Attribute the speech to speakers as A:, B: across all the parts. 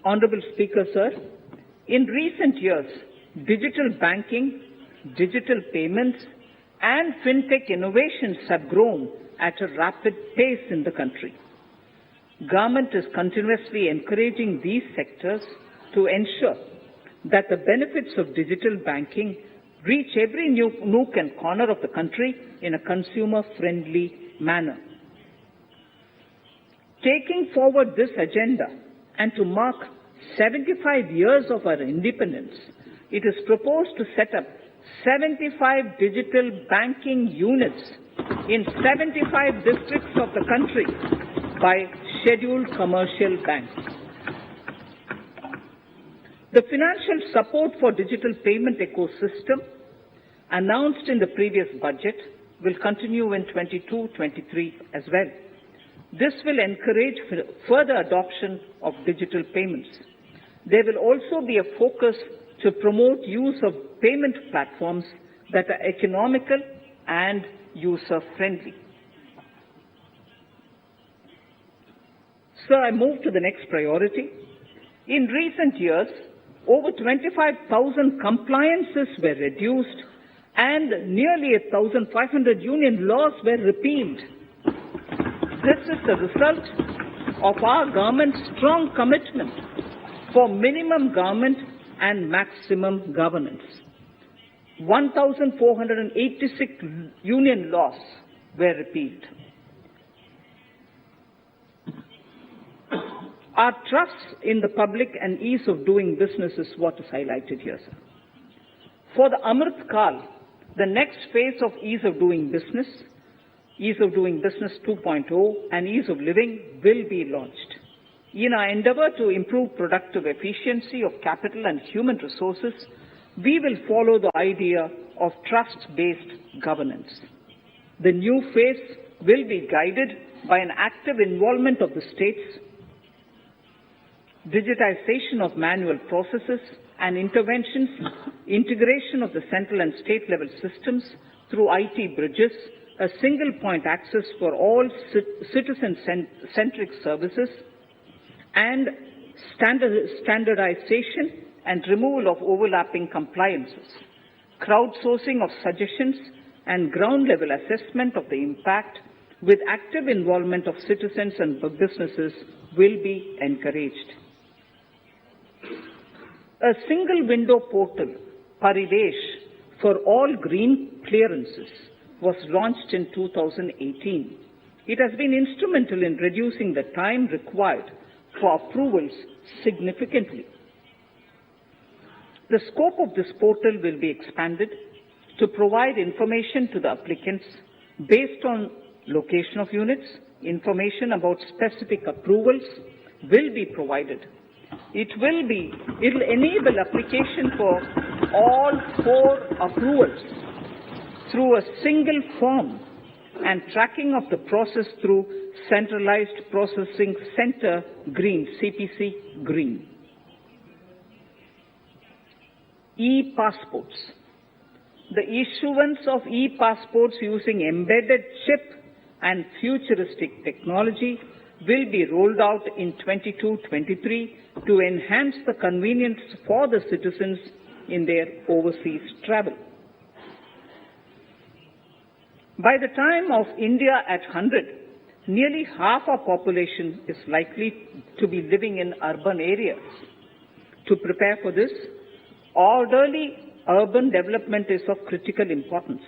A: Honorable Speaker, sir, in recent years, digital banking, digital payments, and fintech innovations have grown at a rapid pace in the country. Government is continuously encouraging these sectors to ensure that the benefits of digital banking reach every nook and corner of the country in a consumer-friendly manner. Taking forward this agenda and to mark 75 years of our independence, it is proposed to set up 75 digital banking units in 75 districts of the country by scheduled commercial banks. The financial support for digital payment ecosystem announced in the previous budget will continue in 22-23 as well. This will encourage further adoption of digital payments. There will also be a focus to promote use of payment platforms that are economical and user-friendly. Sir, I move to the next priority. In recent years, over 25,000 compliances were reduced and nearly 1,500 union laws were repealed. This is the result of our government's strong commitment for minimum government and maximum governance. 1,486 union laws were repealed. Our trust in the public and ease of doing business is what is highlighted here, sir. For the Amrit Kal, the next phase of ease of doing business 2.0 and ease of living will be launched. In our endeavor to improve productive efficiency of capital and human resources, we will follow the idea of trust-based governance. The new phase will be guided by an active involvement of the states, digitization of manual processes and interventions, integration of the central and state level systems through IT bridges, a single point access for all citizen-centric services, and standardization and removal of overlapping compliances. Crowdsourcing of suggestions and ground-level assessment of the impact with active involvement of citizens and businesses will be encouraged. A single window portal, Parivesh, for all green clearances was launched in 2018. It has been instrumental in reducing the time required for approvals significantly. The scope of this portal will be expanded to provide information to the applicants based on location of units. Information about specific approvals will be provided. It will enable application for all 4 approvals through a single form and tracking of the process through Centralized Processing Center Green, CPC Green. E-passports. The issuance of e-passports using embedded chip and futuristic technology will be rolled out in 22-23 to enhance the convenience for the citizens in their overseas travel. By the time of India at 100, nearly half our population is likely to be living in urban areas. To prepare for this, orderly urban development is of critical importance.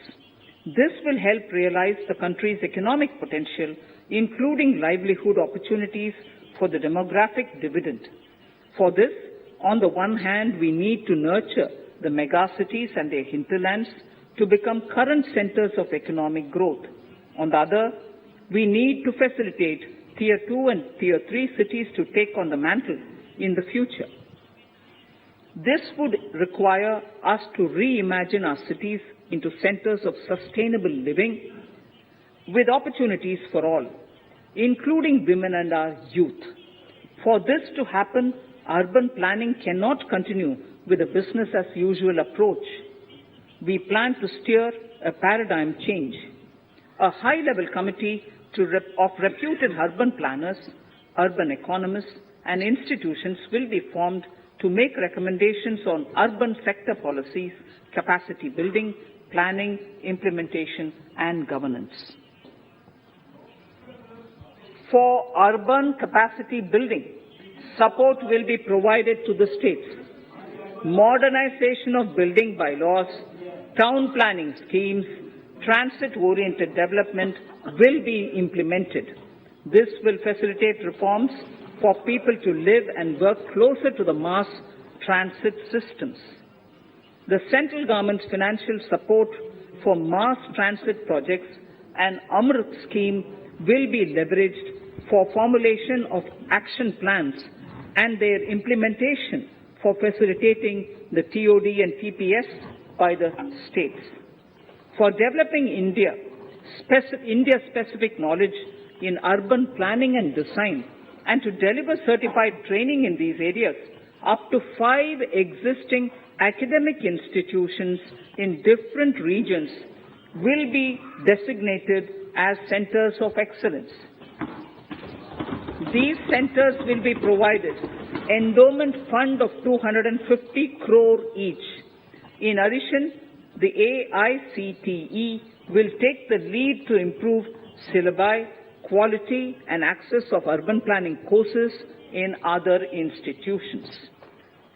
A: This will help realize the country's economic potential, including livelihood opportunities for the demographic dividend. For this, on the one hand, we need to nurture the megacities and their hinterlands to become current centers of economic growth. On the other, we need to facilitate Tier 2 and Tier 3 cities to take on the mantle in the future. This would require us to reimagine our cities into centers of sustainable living with opportunities for all, including women and our youth. For this to happen, urban planning cannot continue with a business-as-usual approach. We plan to steer a paradigm change. A high-level committee of reputed urban planners, urban economists, and institutions will be formed to make recommendations on urban sector policies, capacity building, planning, implementation, and governance. For urban capacity building, support will be provided to the states. Modernization of building bylaws, town planning schemes, transit-oriented development will be implemented. This will facilitate reforms for people to live and work closer to the mass transit systems. The central government's financial support for mass transit projects and Amrit scheme will be leveraged for formulation of action plans and their implementation for facilitating the TOD and TPS by the states. For developing India-specific knowledge in urban planning and design, and to deliver certified training in these areas, up to 5 existing academic institutions in different regions will be designated as centers of excellence. These centers will be provided endowment fund of 250 crore each. In addition, the AICTE will take the lead to improve syllabi, quality and access of urban planning courses in other institutions.